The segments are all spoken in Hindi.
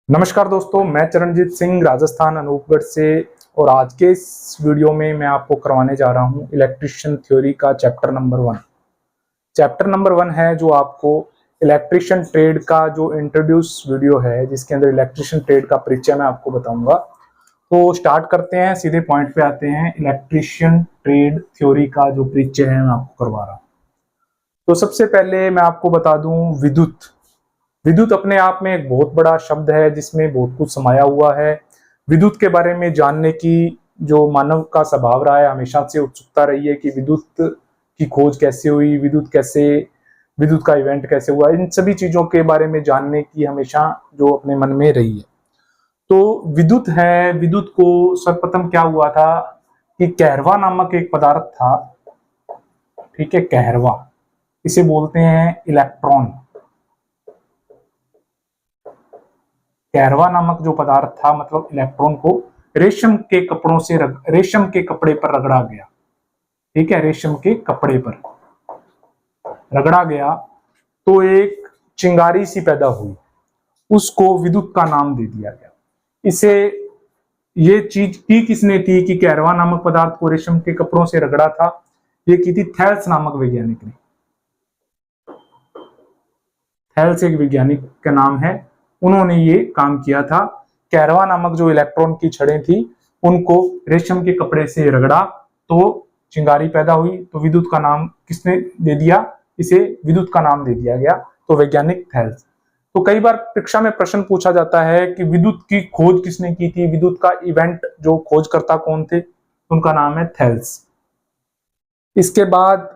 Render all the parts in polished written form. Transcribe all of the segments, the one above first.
नमस्कार दोस्तों, मैं चरणजीत सिंह राजस्थान अनूपगढ़ से। और आज के इस वीडियो में मैं आपको करवाने जा रहा हूं इलेक्ट्रिशियन थ्योरी का चैप्टर नंबर 1। चैप्टर नंबर 1 है जो आपको इलेक्ट्रिशियन ट्रेड का जो इंट्रोड्यूस वीडियो है, जिसके अंदर इलेक्ट्रिशियन ट्रेड का परिचय मैं आपको बताऊंगा। तो स्टार्ट करते हैं, सीधे पॉइंट पे आते हैं। इलेक्ट्रिशियन ट्रेड थ्योरी का जो परिचय है मैं आपको करवा रहा हूँ। तो सबसे पहले मैं आपको बता दूं, विद्युत विद्युत अपने आप में एक बहुत बड़ा शब्द है जिसमें बहुत कुछ समाया हुआ है। विद्युत के बारे में जानने की जो मानव का स्वभाव रहा है, हमेशा से उत्सुकता रही है कि विद्युत की खोज कैसे हुई, विद्युत का इवेंट कैसे हुआ, इन सभी चीजों के बारे में जानने की हमेशा जो अपने मन में रही है। तो विद्युत को सर्वप्रथम क्या हुआ था कि कहरवा नामक एक पदार्थ था। ठीक है, कहरवा, इसे बोलते हैं इलेक्ट्रॉन। कहरवा नामक जो पदार्थ था, मतलब इलेक्ट्रॉन को रेशम के कपड़े पर रगड़ा गया। ठीक है, रेशम के कपड़े पर रगड़ा गया तो एक चिंगारी सी पैदा हुई, उसको विद्युत का नाम दे दिया गया। इसे ये चीज की किसने थी कि कहरवा नामक पदार्थ को रेशम के कपड़ों से रगड़ा था, ये की थी थेल्स नामक वैज्ञानिक ने। थेल्स एक वैज्ञानिक का नाम है, उन्होंने ये काम किया था। कहरवा नामक जो इलेक्ट्रॉन की छड़ें थी, उनको रेशम के कपड़े से रगड़ा तो चिंगारी पैदा हुई। तो विद्युत का नाम किसने दे दिया, इसे विद्युत का नाम दे दिया गया, तो वैज्ञानिक थेल्स। तो कई बार परीक्षा में प्रश्न पूछा जाता है कि विद्युत की खोज किसने की थी, विद्युत का इवेंट जो खोजकर्ता कौन थे, उनका नाम है थेल्स। इसके बाद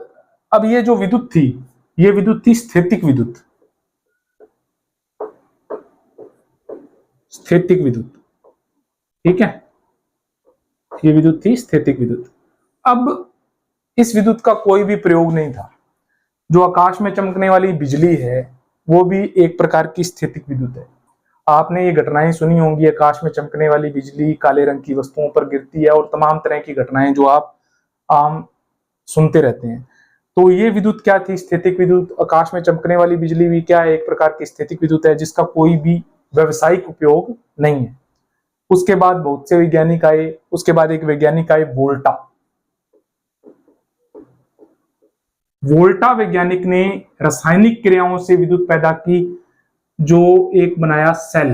अब ये जो विद्युत थी, ये विद्युत थी स्थैतिक विद्युत। स्थैतिक विद्युत, ठीक है, ये विद्युत थी स्थैतिक विद्युत। अब इस विद्युत का कोई भी प्रयोग नहीं था। जो आकाश में चमकने वाली बिजली है, वो भी एक प्रकार की स्थैतिक विद्युत है। आपने ये घटनाएं सुनी होंगी, आकाश में चमकने वाली बिजली काले रंग की वस्तुओं पर गिरती है, और तमाम तरह की घटनाएं जो आप आम सुनते रहते हैं। तो ये विद्युत क्या थी, स्थैतिक विद्युत। आकाश में चमकने वाली बिजली भी क्या है, एक प्रकार की स्थैतिक विद्युत है, जिसका कोई भी व्यवसायिक उपयोग नहीं है। उसके बाद बहुत से वैज्ञानिक आए, उसके बाद एक वैज्ञानिक आए वोल्टा। वोल्टा वैज्ञानिक ने रासायनिक क्रियाओं से विद्युत पैदा की, जो एक बनाया सेल।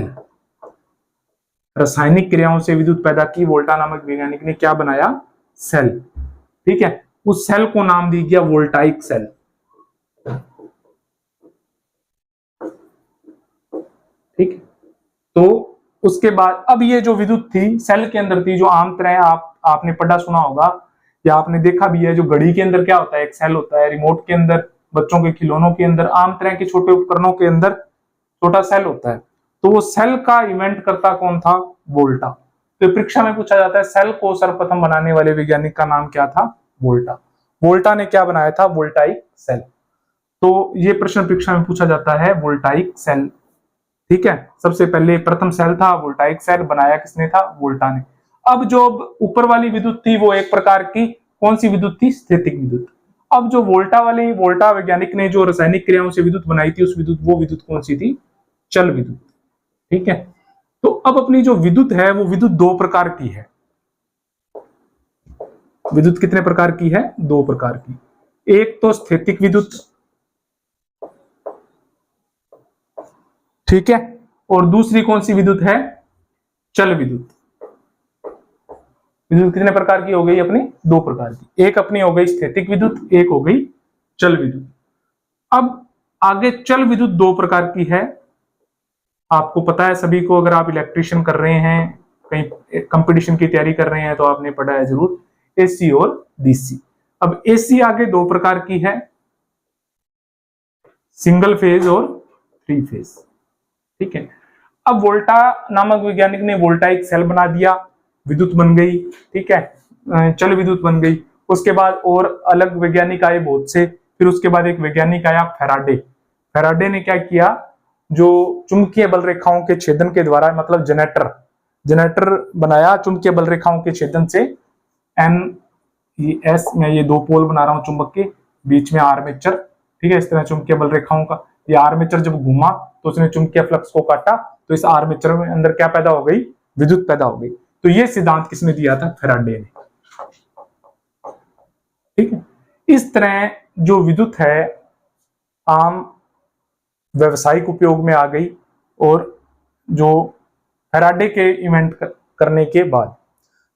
रासायनिक क्रियाओं से विद्युत पैदा की वोल्टा नामक वैज्ञानिक ने, क्या बनाया, सेल। ठीक है, उस सेल को नाम दी गया वोल्टाइक सेल। ठीक है, तो उसके बाद अब ये जो विद्युत थी सेल के अंदर थी, जो आम तरह आपने पढ़ा सुना होगा या आपने देखा भी है, जो घड़ी के अंदर क्या होता है, एक सेल होता है। रिमोट के अंदर, बच्चों के खिलौनों के अंदर, आम तरह के छोटे उपकरणों के अंदर छोटा सेल होता है। तो वो सेल का इन्वेंट करता कौन था, वोल्टा। तो परीक्षा में पूछा जाता है सेल को सर्वप्रथम बनाने वाले वैज्ञानिक का नाम क्या था, वोल्टा। वोल्टा ने क्या बनाया था, वोल्टाइक सेल। तो ये प्रश्न परीक्षा में पूछा जाता है, वोल्टाइक सेल। ठीक है, सबसे पहले प्रथम सेल था वोल्टाइक सेल, बनाया किसने था, वोल्टा ने। अब जो ऊपर वाली विद्युत थी, वो एक प्रकार की कौन सी विद्युत थी, स्थैतिक विद्युत। अब जो वोल्टा वैज्ञानिक ने जो रासायनिक क्रियाओं से विद्युत बनाई थी, वो विद्युत कौन सी थी, चल विद्युत। ठीक है, तो अब अपनी जो विद्युत है, वो विद्युत दो प्रकार की है। विद्युत कितने प्रकार की है, दो प्रकार की। एक तो स्थैतिक विद्युत, ठीक है, और दूसरी कौन सी विद्युत है, चल विद्युत। विद्युत कितने प्रकार की हो गई अपनी, दो प्रकार की। एक अपनी हो गई स्थैतिक विद्युत, एक हो गई चल विद्युत। अब आगे चल विद्युत दो प्रकार की है, आपको पता है सभी को। अगर आप इलेक्ट्रिशियन कर रहे हैं, कहीं कंपटीशन की तैयारी कर रहे हैं, तो आपने पढ़ा है जरूर, एसी और डीसी। अब एसी आगे दो प्रकार की है, सिंगल फेज और थ्री फेज। ठीक है, अब वोल्टा नामक वैज्ञानिक ने वोल्टाइक सेल बना दिया, विद्युत बन गई। ठीक है, चल विद्युत बन गई। उसके बाद और अलग वैज्ञानिक आए बहुत से। फिर उसके बाद एक वैज्ञानिक आया फेराडे। फेराडे ने क्या किया, जो चुंबकीय बल रेखाओं के छेदन के द्वारा, मतलब जनरेटर बनाया चुंबकीय बल रेखाओं के छेदन से। NES में ये दो पोल बना रहा हूं चुंबक के, बीच में आर्मेचर। ठीक है, इस तरह चुंबकीय बल रेखाओं का ये आर्मेचर जब घूमा तो उसने चुंबकीय फ्लक्स को काटा, तो इस आर्मेचर में अंदर क्या पैदा हो गई, विद्युत पैदा हो गई। तो ये सिद्धांत किसने दिया था, फैराडे ने। ठीक है, इस तरह जो विद्युत है आम व्यवसायिक उपयोग में आ गई, और जो फैराडे के इन्वेंट करने के बाद,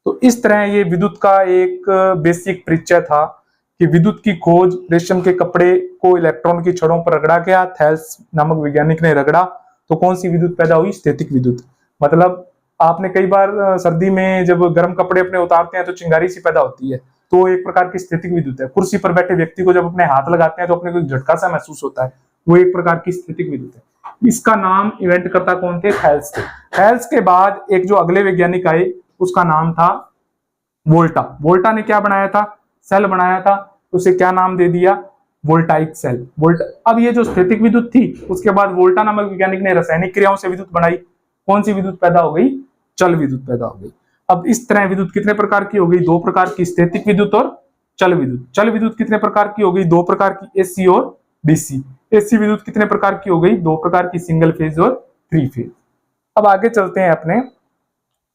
तो इस तरह ये विद्युत का एक बेसिक परिचय था कि विद्युत की खोज, रेशम के कपड़े को इलेक्ट्रॉन की छड़ों पर रगड़ा गया, थेल्स नामक वैज्ञानिक ने रगड़ा, तो कौन सी विद्युत पैदा हुई, स्थैतिक विद्युत। मतलब आपने कई बार सर्दी में जब गर्म कपड़े अपने उतारते हैं तो चिंगारी सी पैदा होती है, तो एक प्रकार की स्थैतिक विद्युत है। कुर्सी पर बैठे व्यक्ति को जब अपने हाथ लगाते हैं तो अपने को झटका सा महसूस होता है, वो एक प्रकार की स्थैतिक विद्युत है। इसका नाम इन्वेंट करता कौन थे, थेल्स थे। थेल्स के बाद एक जो अगले वैज्ञानिक आए उसका नाम था वोल्टा। वोल्टा ने क्या बनाया था, सेल बनाया था, उसे क्या नाम दे दिया, वोल्टाइक सेल। अब ये जो स्थैतिक विद्युत थी, उसके बाद वोल्टा नामक वैज्ञानिक ने रासायनिक क्रियाओं से विद्युत बनाई। कौन सी विद्युत पैदा हो गई, चल विद्युत पैदा हो गई। अब इस तरह विद्युत कितने प्रकार की हो गई, दो प्रकार की, स्थैतिक विद्युत और चल विद्युत। चल विद्युत कितने प्रकार की हो गई, दो प्रकार की, एसी और डीसी। एसी विद्युत कितने प्रकार की हो गई, दो प्रकार की, सिंगल फेज और थ्री फेज। अब आगे चलते हैं अपने।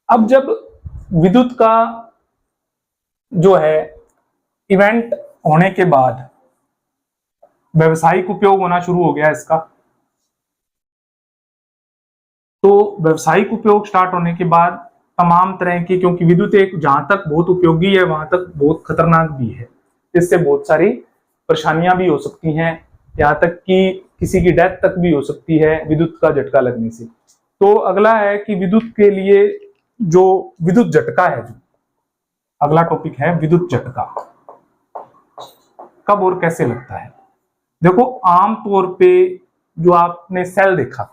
अब जब विद्युत का जो है इवेंट होने के बाद व्यवसायिक उपयोग होना शुरू हो गया इसका, तो व्यवसायिक उपयोग स्टार्ट होने के बाद तमाम तरह की, क्योंकि विद्युत एक जहां तक बहुत उपयोगी है वहां तक बहुत खतरनाक भी है, इससे बहुत सारी परेशानियां भी हो सकती हैं, यहाँ तक कि किसी की डेथ तक भी हो सकती है विद्युत का झटका लगने से। तो अगला है कि विद्युत के लिए जो विद्युत झटका है, जो अगला टॉपिक है विद्युत झटका, कब और कैसे लगता है। देखो आमतौर पे जो आपने सेल देखा,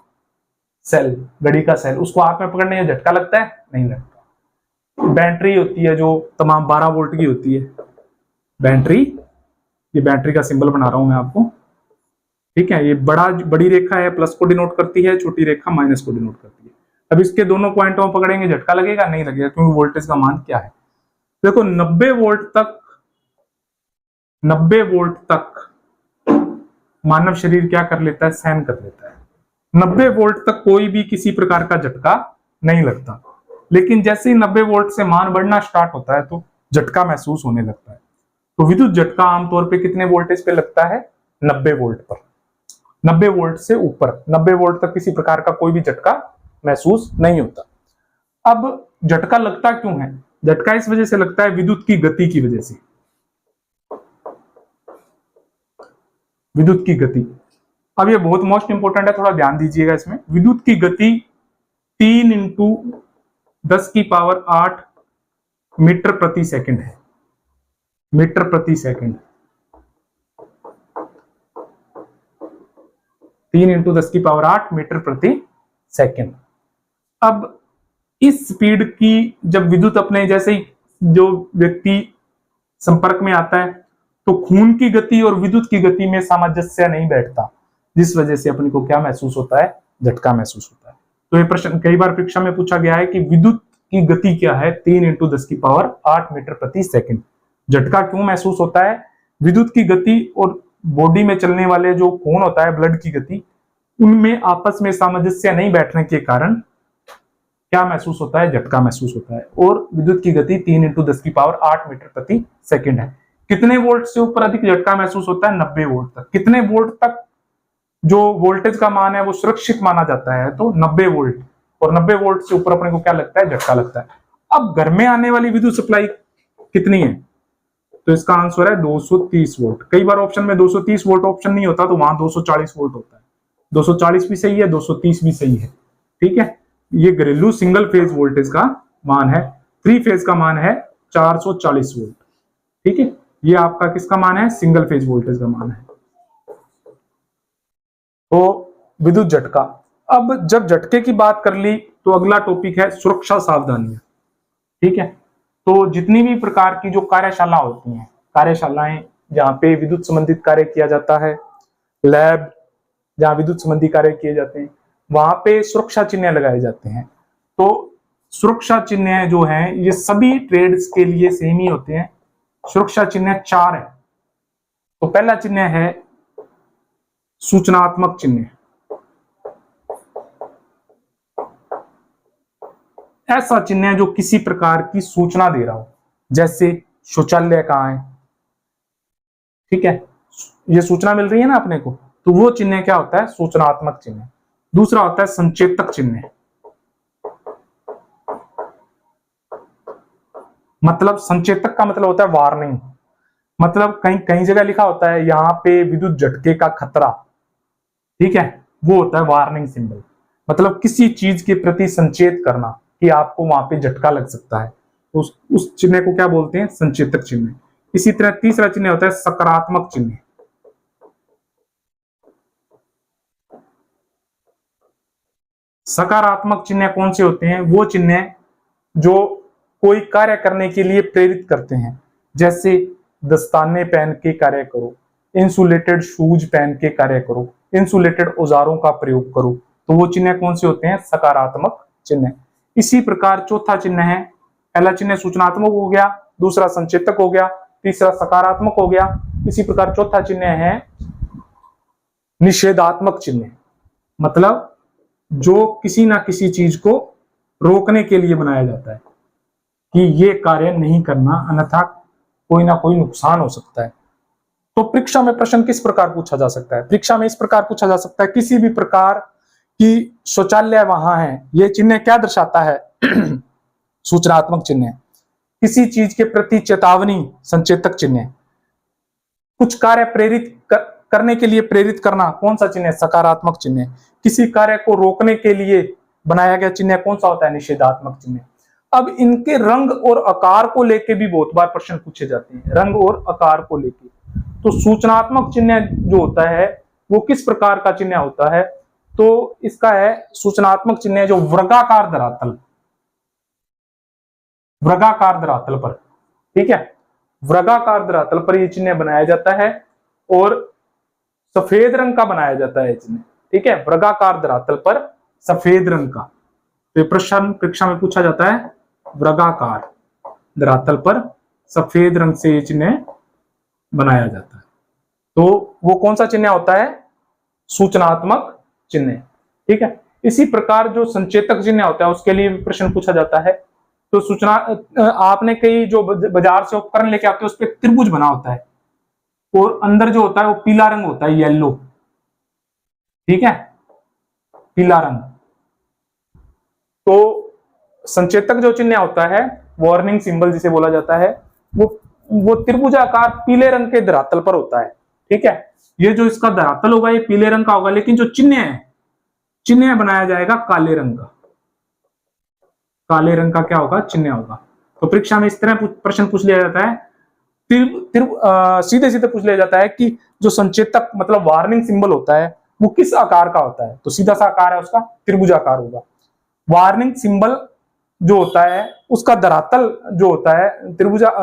सेल, घड़ी का सेल, उसको हाथ में पकड़ने में झटका लगता है, नहीं लगता। बैटरी होती है जो तमाम 12 वोल्ट की होती है, बैटरी, ये बैटरी का सिंबल बना रहा हूं मैं आपको, ठीक है। ये बड़ी रेखा है प्लस को डिनोट करती है, छोटी रेखा माइनस को डिनोट करती है। अब इसके दोनों पॉइंटों में पकड़ेंगे झटका लगेगा, नहीं लगेगा, क्योंकि वोल्टेज का मान क्या है। देखो 90 वोल्ट तक मानव शरीर क्या कर लेता है, सहन कर लेता है। 90 वोल्ट तक कोई भी किसी प्रकार का झटका नहीं लगता, लेकिन जैसे ही 90 वोल्ट से मान बढ़ना स्टार्ट होता है तो झटका महसूस होने लगता है। तो विद्युत झटका आमतौर पे कितने वोल्टेज पे लगता है, 90 वोल्ट पर। 90 वोल्ट से ऊपर, 90 वोल्ट तक किसी प्रकार का कोई भी झटका महसूस नहीं होता। अब झटका लगता क्यों है, झटका इस वजह से लगता है विद्युत की गति की वजह से। विद्युत की गति, अब ये बहुत मोस्ट इंपोर्टेंट है, थोड़ा ध्यान दीजिएगा इसमें। विद्युत की गति 3 × 10⁸ मीटर प्रति सेकंड है, मीटर प्रति सेकंड, 3 × 10⁸ मीटर प्रति सेकंड। अब इस स्पीड की जब विद्युत अपने जैसे ही जो व्यक्ति संपर्क में आता है तो खून की गति और विद्युत की गति में सामंजस्य नहीं बैठता, जिस वजह से अपने को क्या महसूस होता है, झटका महसूस होता है। तो ये प्रश्न कई बार परीक्षा में पूछा गया है कि विद्युत की गति क्या है, 3 × 10⁸ मीटर प्रति सेकंड। झटका क्यों महसूस होता है, विद्युत की गति और बॉडी में चलने वाले जो खून होता है, ब्लड की गति, उनमें आपस में सामंजस्य नहीं बैठने के कारण क्या महसूस होता है, झटका महसूस होता है। और विद्युत की गति 3 × 10⁸ मीटर प्रति सेकंड है। कितने वोल्ट से ऊपर अधिक झटका महसूस होता है, 90 वोल्ट तक। कितने वोल्ट तक जो वोल्टेज का मान है वो सुरक्षित माना जाता है, तो 90 वोल्ट, और 90 वोल्ट से ऊपर अपने को क्या लगता है, झटका लगता है। अब घर में आने वाली विद्युत सप्लाई कितनी है, तो इसका आंसर है 230 वोल्ट। कई बार ऑप्शन में 230 वोल्ट ऑप्शन नहीं होता, तो वहां 240 वोल्ट होता है। 240 भी सही है, 230 भी सही है, ठीक है। ये घरेलू सिंगल फेज वोल्टेज का मान है। 3 फेज का मान है 440 वोल्ट, ठीक है। ये आपका किसका मान है, सिंगल फेज वोल्टेज का मान है। तो विद्युत झटका। अब जब झटके की बात कर ली तो अगला टॉपिक है सुरक्षा सावधानियां, ठीक है। तो जितनी भी प्रकार की जो कार्यशाला होती हैं, कार्यशालाएं जहां पे विद्युत संबंधित कार्य किया जाता है, लैब जहां विद्युत संबंधी कार्य किए जाते हैं, वहां पे सुरक्षा चिन्ह लगाए जाते हैं। तो सुरक्षा चिन्ह जो हैं ये सभी ट्रेड्स के लिए सेम ही होते हैं। सुरक्षा चिन्ह 4 है। तो पहला चिन्ह है सूचनात्मक चिन्ह, ऐसा चिन्ह है जो किसी प्रकार की सूचना दे रहा हो, जैसे शौचालय कहाँ है, ठीक है, ये सूचना मिल रही है ना अपने को, तो वो चिन्ह क्या होता है, सूचनात्मक चिन्ह। दूसरा होता है संचेतक चिन्ह, मतलब संचेतक का मतलब होता है वार्निंग, मतलब कहीं कहीं जगह लिखा होता है यहाँ पे विद्युत झटके का खतरा, ठीक है, वो होता है वार्निंग सिंबल, मतलब किसी चीज के प्रति संचेत करना कि आपको वहां पे झटका लग सकता है, तो उस चिन्ह को क्या बोलते हैं, संचेतक चिन्ह। इसी तरह तीसरा चिन्ह होता है सकारात्मक चिन्ह। सकारात्मक चिन्ह कौन से होते हैं, वो चिन्ह जो कोई कार्य करने के लिए प्रेरित करते हैं, जैसे दस्ताने पहन के कार्य करो, इंसुलेटेड शूज पहन के कार्य करो, इंसुलेटेड औजारों का प्रयोग करो, तो वो चिन्ह कौन से होते हैं, सकारात्मक चिन्ह। इसी प्रकार चौथा चिन्ह है, पहला चिन्ह सूचनात्मक हो गया, दूसरा संचेतक हो गया, तीसरा सकारात्मक हो गया, इसी प्रकार चौथा चिन्ह है निषेधात्मक चिन्ह, मतलब जो किसी ना किसी चीज को रोकने के लिए बनाया जाता है कि ये कार्य नहीं करना, अन्यथा कोई ना कोई नुकसान हो सकता है। तो परीक्षा में प्रश्न किस प्रकार पूछा जा सकता है, परीक्षा में इस प्रकार पूछा जा सकता है, किसी भी प्रकार की शौचालय वहां है, ये चिन्ह क्या दर्शाता है सूचनात्मक चिन्ह। किसी चीज के प्रति चेतावनी, संचेतक चिन्ह। कुछ कार्य प्रेरित करने के लिए प्रेरित करना, कौन सा चिन्ह, सकारात्मक चिन्ह। किसी कार्य को रोकने के लिए बनाया गया चिन्ह कौन सा होता है, निषेधात्मक चिन्ह। अब इनके रंग और आकार को लेके भी बहुत बार प्रश्न पूछे जाते हैं, रंग और आकार को लेके। तो सूचनात्मक चिन्ह जो होता है वो किस प्रकार का चिन्ह होता है, तो इसका है सूचनात्मक चिन्ह जो वर्गाकार धरातल, वर्गाकार धरातल पर, ठीक है, वर्गाकार धरातल पर यह चिन्ह बनाया जाता है और सफेद रंग का बनाया जाता है चिन्ह, ठीक है, वर्गाकार धरातल पर सफेद रंग का। तो प्रश्न परीक्षा में पूछा जाता है वर्गाकार धरातल पर सफेद रंग से ये चिन्ह बनाया जाता है, तो वो कौन सा चिन्ह होता है, सूचनात्मक चिन्ह, ठीक है। इसी प्रकार जो संचेतक चिन्ह होता है उसके लिए प्रश्न पूछा जाता है। तो सूचना, आपने कई जो बाजार से उपकरण लेके आते हैं उस पर त्रिभुज बना होता है और अंदर जो होता है वो पीला रंग होता है, येलो, ठीक है, पीला रंग। तो संचेतक जो चिन्ह होता है, वार्निंग सिंबल जिसे बोला जाता है, वो त्रिभुजाकार पीले रंग के धरातल पर होता है, ठीक है। ये जो इसका धरातल होगा ये पीले रंग का होगा, लेकिन जो चिन्ह है, चिन्ह बनाया जाएगा काले रंग का, काले रंग का क्या होगा, चिन्ह होगा। तो परीक्षा में इस तरह प्रश्न पूछ लिया जाता है, सीधे सीधे पूछ लिया जाता है कि जो संचेतक मतलब वार्निंग सिंबल होता है वो किस आकार का होता है, तो सीधा सा आकार है उसका, त्रिभुजाकार होगा। वार्निंग सिंबल जो होता है उसका धरातल जो होता है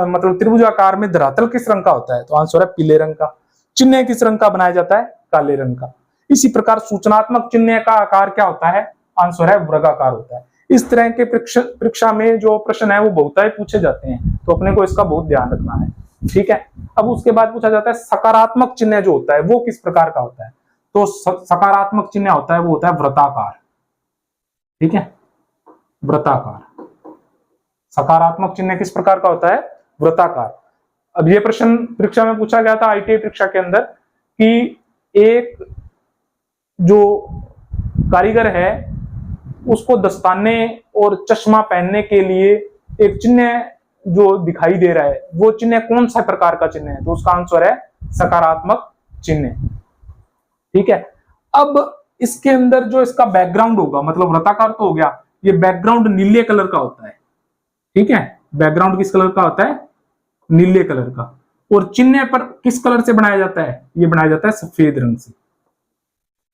मतलब त्रिभुजाकार में धरातल किस रंग का होता है, तो आंसर है पीले रंग का। चिन्ह किस रंग का बनाया जाता है, काले रंग का। इसी प्रकार सूचनात्मक चिन्ह का आकार क्या होता है, आंसर है वर्गाकार होता है। इस तरह के परीक्षा में जो प्रश्न है वो बहुतायत पूछे जाते हैं, तो अपने को इसका बहुत ध्यान रखना है, ठीक है। अब उसके बाद पूछा जाता है सकारात्मक चिन्ह जो होता है वो किस प्रकार का होता है, तो सकारात्मक चिन्ह होता है वो होता है वृत्ताकार, ठीक है, वृत्ताकार। सकारात्मक चिन्ह किस प्रकार का होता है, वृत्ताकार। अब ये प्रश्न परीक्षा में पूछा गया था आईटीआई परीक्षा के अंदर कि एक जो कारीगर है उसको दस्ताने और चश्मा पहनने के लिए एक चिन्ह जो दिखाई दे रहा है वो चिन्ह कौन सा प्रकार का चिन्ह है, तो उसका आंसर है सकारात्मक चिन्ह, ठीक है। अब इसके अंदर जो इसका बैकग्राउंड होगा, मतलब वृत्ताकार तो हो गया, ये बैकग्राउंड नीले कलर का होता है, ठीक है, बैकग्राउंड किस कलर का होता है, नीले कलर का। और चिन्ह पर किस कलर से बनाया जाता है, ये बनाया जाता है सफेद रंग से,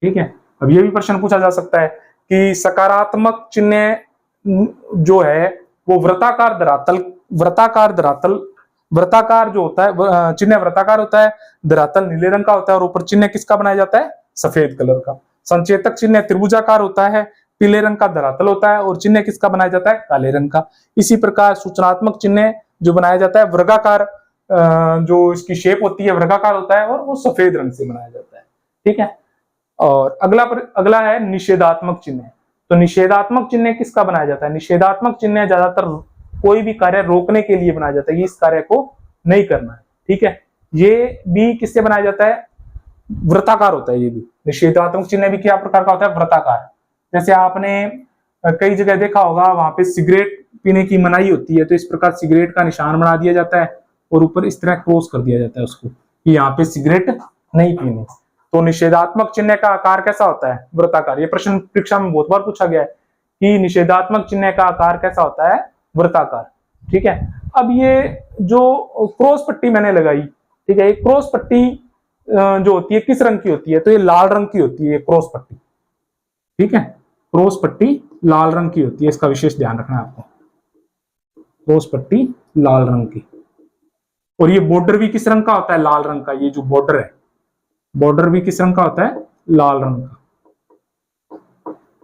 ठीक है। अब ये भी प्रश्न पूछा जा सकता है कि सकारात्मक चिन्ह जो है वो वृत्ताकार जो होता है, चिन्ह वृत्ताकार होता है, धरातल नीले रंग का होता है और ऊपर चिन्ह किसका बनाया जाता है, सफेद कलर का। संचेतक चिन्ह त्रिभुजाकार होता है, पीले रंग का धरातल होता है और चिन्ह किसका बनाया जाता है, काले रंग का। इसी प्रकार सूचनात्मक चिन्ह जो बनाया जाता है वर्गाकार, जो इसकी शेप होती है वर्गाकार होता है और वो सफेद रंग से बनाया जाता है, ठीक है। और अगला है निषेधात्मक चिन्ह। तो निषेधात्मक चिन्ह किसका बनाया जाता है? निषेधात्मक चिन्ह ज्यादातर कोई भी कार्य रोकने के लिए बनाया जाता है, ये इस कार्य को नहीं करना है, ठीक है। ये भी किससे बनाया जाता है? वृत्ताकार होता है। ये भी निषेधात्मक चिन्ह भी क्या प्रकार का होता है? वृत्ताकार। जैसे आपने कई जगह देखा होगा, वहां पे सिगरेट पीने की मनाही होती है, तो इस प्रकार सिगरेट का निशान बना दिया जाता है और ऊपर इस तरह क्रॉस कर दिया जाता है उसको कि यहाँ पे सिगरेट नहीं पीनी। तो निषेधात्मक चिन्ह का आकार कैसा होता है? वृत्ताकार। ये प्रश्न परीक्षा में बहुत बार पूछा गया है कि निषेधात्मक चिन्ह का आकार कैसा होता है? वृत्ताकार, ठीक है। अब ये जो क्रॉस पट्टी मैंने लगाई, ठीक है, ये क्रॉस पट्टी जो होती है किस रंग की होती है? तो ये लाल रंग की होती है क्रॉस पट्टी, ठीक है। क्रॉस पट्टी लाल रंग की होती है, इसका विशेष ध्यान रखना है आपको। क्रॉस पट्टी लाल रंग की। और ये बॉर्डर भी किस रंग का होता है? लाल रंग का। ये जो बॉर्डर है, बॉर्डर भी किस रंग का होता है? लाल रंग का।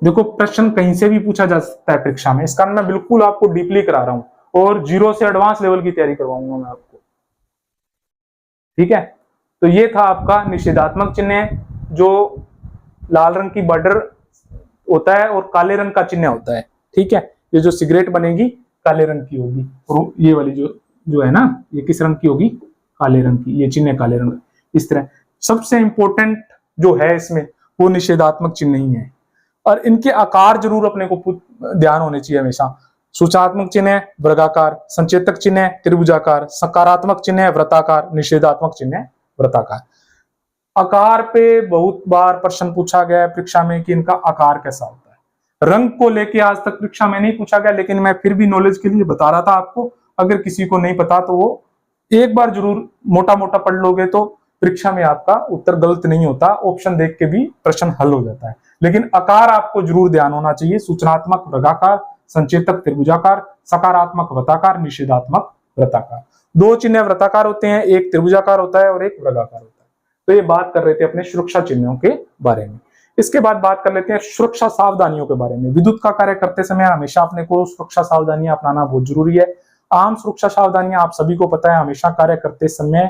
देखो प्रश्न कहीं से भी पूछा जा सकता है परीक्षा में, इस कारण मैं बिल्कुल आपको डीपली करा रहा हूं और 0 से एडवांस लेवल की तैयारी करवाऊंगा मैं आपको, ठीक है। तो ये था आपका निषेधात्मक चिन्ह, जो लाल रंग की बॉर्डर होता है और काले रंग का चिन्ह होता है, ठीक है। ये जो सिगरेट बनेगी काले रंग की होगी, और ये वाली जो है ना, ये किस रंग की होगी? काले रंग की। ये चिन्ह काले रंग। इस तरह सबसे इंपॉर्टेंट जो है इसमें वो निषेधात्मक चिन्ह ही है, और इनके आकार जरूर अपने को ध्यान होने चाहिए हमेशा। सूचनात्मक चिन्ह है वर्गाकार, संचेतक चिन्ह है त्रिभुजाकार, सकारात्मक चिन्ह है वृत्ताकार, निषेधात्मक चिन्ह है वृत्ताकार। आकार पे बहुत बार प्रश्न पूछा गया है परीक्षा में कि इनका आकार कैसा होता है। रंग को लेके आज तक परीक्षा में नहीं पूछा गया, लेकिन मैं फिर भी नॉलेज के लिए बता रहा था आपको। अगर किसी को नहीं पता तो वो एक बार जरूर मोटा मोटा पढ़ लोगे तो परीक्षा में आपका उत्तर गलत नहीं होता, ऑप्शन देख के भी प्रश्न हल हो जाता है। लेकिन आकार आपको जरूर ध्यान होना चाहिए। सूचनात्मक वर्गाकार, संचेतक त्रिभुजाकार, सकारात्मक वृत्ताकार, निषेधात्मक वृत्ताकार। 2 चिन्ह वृत्ताकार होते हैं, एक त्रिभुजाकार होता है और एक वर्गाकार होता है। तो ये बात कर रहे थे अपने सुरक्षा चिन्हों के बारे में। इसके बाद बात कर लेते हैं सुरक्षा सावधानियों के बारे में। विद्युत का कार्य करते समय हमेशा अपने को सुरक्षा सावधानियां अपनाना बहुत जरूरी है। आम सुरक्षा सावधानियां आप सभी को पता है, हमेशा कार्य करते समय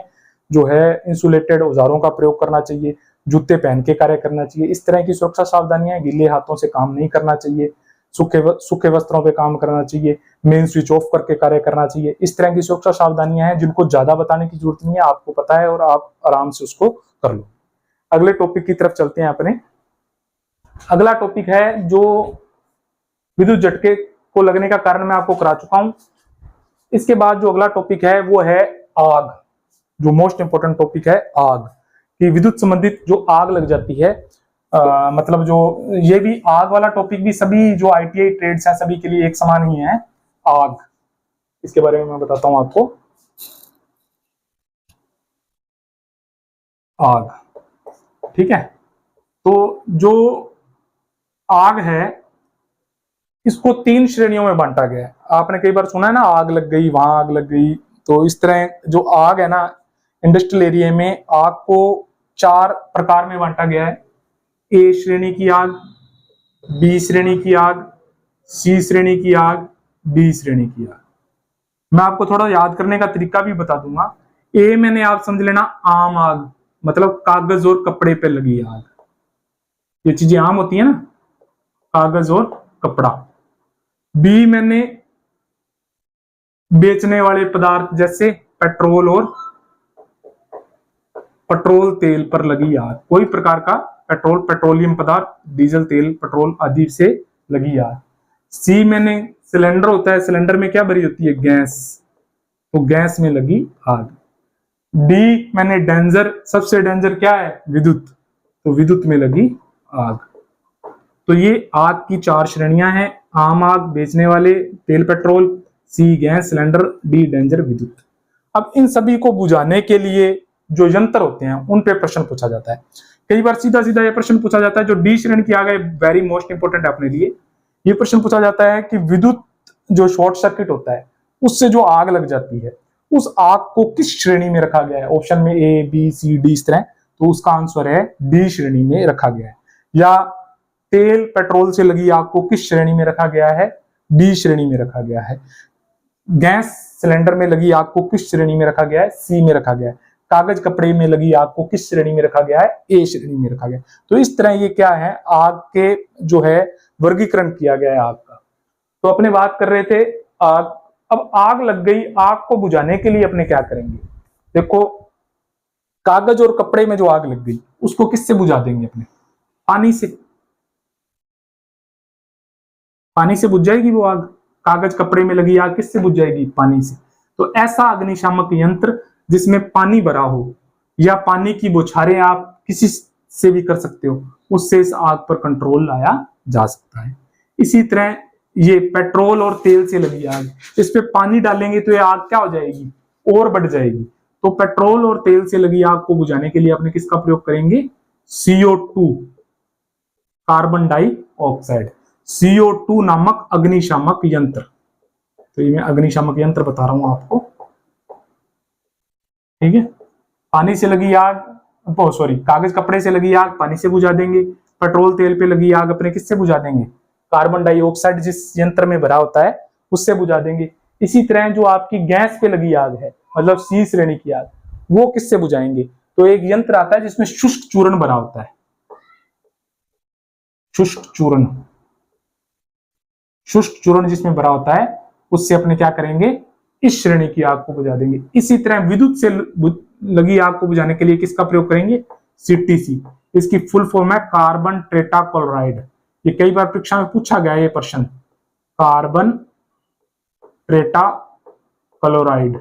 जो है इंसुलेटेड औजारों का प्रयोग करना चाहिए, जूते पहन के कार्य करना चाहिए। इस तरह की सुरक्षा सावधानियां, गीले हाथों से काम नहीं करना चाहिए, सूखे वस्त्रों पे काम करना चाहिए, मेन स्विच ऑफ करके कार्य करना चाहिए। इस तरह की सुरक्षा सावधानियां हैं जिनको ज्यादा बताने की जरूरत नहीं है, आपको पता है और आप आराम से उसको कर लो। अगले टॉपिक की तरफ चलते हैं अपने। अगला टॉपिक है जो विद्युत झटके को लगने का कारण मैं आपको करा चुका हूं। इसके बाद जो अगला टॉपिक है वो है आग, जो मोस्ट इंपोर्टेंट टॉपिक है आग। कि विद्युत संबंधित जो आग लग जाती है, मतलब जो ये भी आग वाला टॉपिक भी सभी जो ITI ट्रेड्स हैं सभी के लिए एक समान ही है। आग, इसके बारे में मैं बताता हूं आपको। आग, ठीक है। तो जो आग है इसको 3 श्रेणियों में बांटा गया है। आपने कई बार सुना है ना, आग लग गई, वहां आग लग गई। तो इस तरह जो आग है ना, इंडस्ट्रियल एरिया में आग को 4 प्रकार में बांटा गया है। A श्रेणी की आग, B श्रेणी की आग, C श्रेणी की आग, D श्रेणी की आग। मैं आपको थोड़ा याद करने का तरीका भी बता दूंगा। A मैंने आप समझ लेना आम आग, मतलब कागज और कपड़े पे लगी आग। ये चीजें आम होती है ना, कागज और कपड़ा। B मैंने बेचने वाले पदार्थ जैसे पेट्रोल और पेट्रोल तेल पर लगी आग। कोई प्रकार का पेट्रोल, पेट्रोलियम पदार्थ, डीजल, तेल, पेट्रोल आदि से लगी आग। C मैंने सिलेंडर होता है, सिलेंडर में क्या भरी होती है? गैस, तो गैस में लगी आग। D मैंने डेंजर, सबसे डेंजर क्या है? विद्युत, तो विद्युत में लगी आग। तो ये आग की 4 श्रेणियां हैं। आम आग, बेचने वाले, तेल petrol, C gas cylinder, D danger विद्युत। अब इन सभी को बुझाने के लिए जो यंत्र होते हैं उन पे प्रश्न पूछा जाता है। कई बार सीधा सीधा ये प्रश्न पूछा जाता है, जो D श्रेणी की आग है वेरी मोस्ट इंपोर्टेंट है अपने लिए। ये प्रश्न पूछा जाता है कि विद्युत जो शॉर्ट सर्किट होता है उससे जो आग लग जाती है, उस आग को किस श्रेणी में रखा गया है? ऑप्शन में A, B, C, D इस तरह, तो उसका आंसर है D श्रेणी में रखा गया है। या तेल पेट्रोल से लगी आग को किस श्रेणी में रखा गया है? D श्रेणी में रखा गया है। गैस सिलेंडर में लगी आग को किस श्रेणी में रखा गया है? C में रखा गया है। कागज कपड़े में लगी आग को किस श्रेणी में रखा गया है? ए श्रेणी में रखा गया। तो इस तरह ये क्या है, आग के जो है वर्गीकरण किया गया है आग का। तो अपने बात कर रहे थे आग। अब आग लग गई, आग को बुझाने के लिए अपने क्या करेंगे? देखो, कागज और कपड़े में जो आग लग गई उसको किससे बुझा देंगे अपने? पानी से। पानी से बुझ जाएगी वो आग। कागज कपड़े में लगी आग किससे बुझ जाएगी? पानी से। तो ऐसा अग्निशामक यंत्र जिसमें पानी भरा हो या पानी की बौछारें आप किसी से भी कर सकते हो, उससे इस आग पर कंट्रोल लाया जा सकता है। इसी तरह ये पेट्रोल और तेल से लगी आग, इस पे पानी डालेंगे तो ये आग क्या हो जाएगी? और बढ़ जाएगी। तो पेट्रोल और तेल से लगी आग को बुझाने के लिए अपने किसका प्रयोग करेंगे? CO2, कार्बन डाइऑक्साइड, CO2 नामक अग्निशामक यंत्र। तो ये मैं अग्निशामक यंत्र बता रहा हूं आपको, ठीक है। पानी से लगी आग, सॉरी, कागज कपड़े से लगी आग पानी से बुझा देंगे। पेट्रोल तेल पे लगी आग अपने किससे बुझा देंगे? कार्बन डाइऑक्साइड जिस यंत्र में भरा होता है उससे बुझा देंगे। इसी तरह जो आपकी गैस पे लगी आग है, मतलब C श्रेणी की आग, वो किससे बुझाएंगे? तो एक यंत्र आता है जिसमें शुष्क चूर्ण भरा होता है, शुष्क चूर्ण। शुष्क चूर्ण जिसमें भरा होता है उससे अपने क्या करेंगे? इस श्रेणी की आग को बुझा देंगे। इसी तरह विद्युत से लगी आग को बुझाने के लिए किसका प्रयोग करेंगे? CTC। इसकी फुल फॉर्म है कार्बन टेट्राक्लोराइड। ये कई बार परीक्षा में पूछा गया है ये प्रश्न, कार्बन टेट्राक्लोराइड।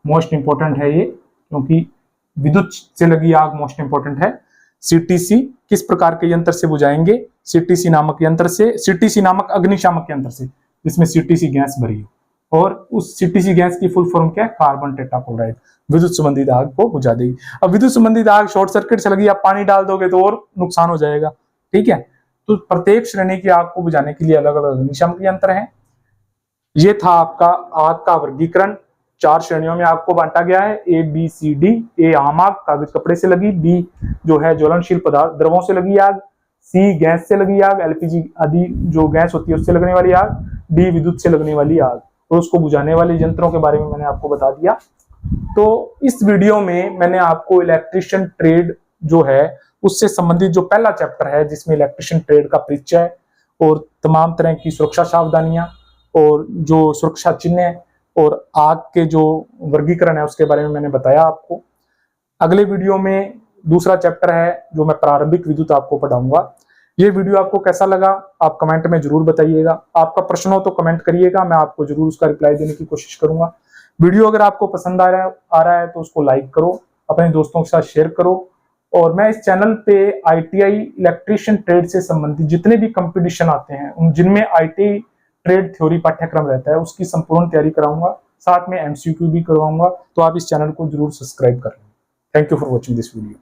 मोस्ट इंपोर्टेंट है ये, क्योंकि विद्युत से लगी आग मोस्ट इंपोर्टेंट है। CTC किस प्रकार के यंत्र से बुझाएंगे? CTC नामक यंत्र से, CTC नामक अग्निशामक यंत्र से जिसमें CTC गैस भरी हो, और उस CTC गैस की फुल फॉर्म क्या है? Carbon tetrachloride. विद्युत संबंधित आग को बुझा देगी। अब विद्युत संबंधित आग शॉर्ट सर्किट से लगी, आप पानी डाल दोगे तो और नुकसान हो जाएगा, ठीक है। तो प्रत्येक श्रेणी की आग को बुझाने के लिए अलग अलग अग्निशामक यंत्र हैं। ये था आपका आग का वर्गीकरण। 4 श्रेणियों में आग को बांटा गया है, A B C D। A आम आग, कागज कपड़े से लगी। B जो है ज्वलनशील पदार्थ द्रवों से लगी आग। C गैस से लगी आग, LPG आदि जो गैस होती है उससे लगने वाली आग। D विद्युत से लगने वाली आग। तो उसको बुझाने वाले यंत्रों के बारे में मैंने आपको बता दिया। तो इस वीडियो में मैंने आपको इलेक्ट्रिशियन ट्रेड जो है उससे संबंधित जो पहला चैप्टर है, जिसमें इलेक्ट्रिशियन ट्रेड का परिचय और तमाम तरह की सुरक्षा सावधानियां और जो सुरक्षा चिन्ह और आग के जो वर्गीकरण है उसके बारे में मैंने बताया आपको। अगले वीडियो में दूसरा चैप्टर है जो मैं प्रारंभिक विद्युत आपको पढ़ाऊंगा। ये वीडियो आपको कैसा लगा आप कमेंट में जरूर बताइएगा। आपका प्रश्न हो तो कमेंट करिएगा, मैं आपको जरूर उसका रिप्लाई देने की कोशिश करूंगा। वीडियो अगर आपको पसंद आ रहा है तो उसको लाइक करो, अपने दोस्तों के साथ शेयर करो। और मैं इस चैनल पे ITI इलेक्ट्रिशियन ट्रेड से संबंधित जितने भी कंपटीशन आते हैं उन जिनमें ITI ट्रेड थ्योरी पाठ्यक्रम रहता है उसकी संपूर्ण तैयारी कराऊंगा, साथ में MCQ भी करवाऊंगा। तो आप इस चैनल को जरूर सब्सक्राइब कर लें। Thank you for watching this video.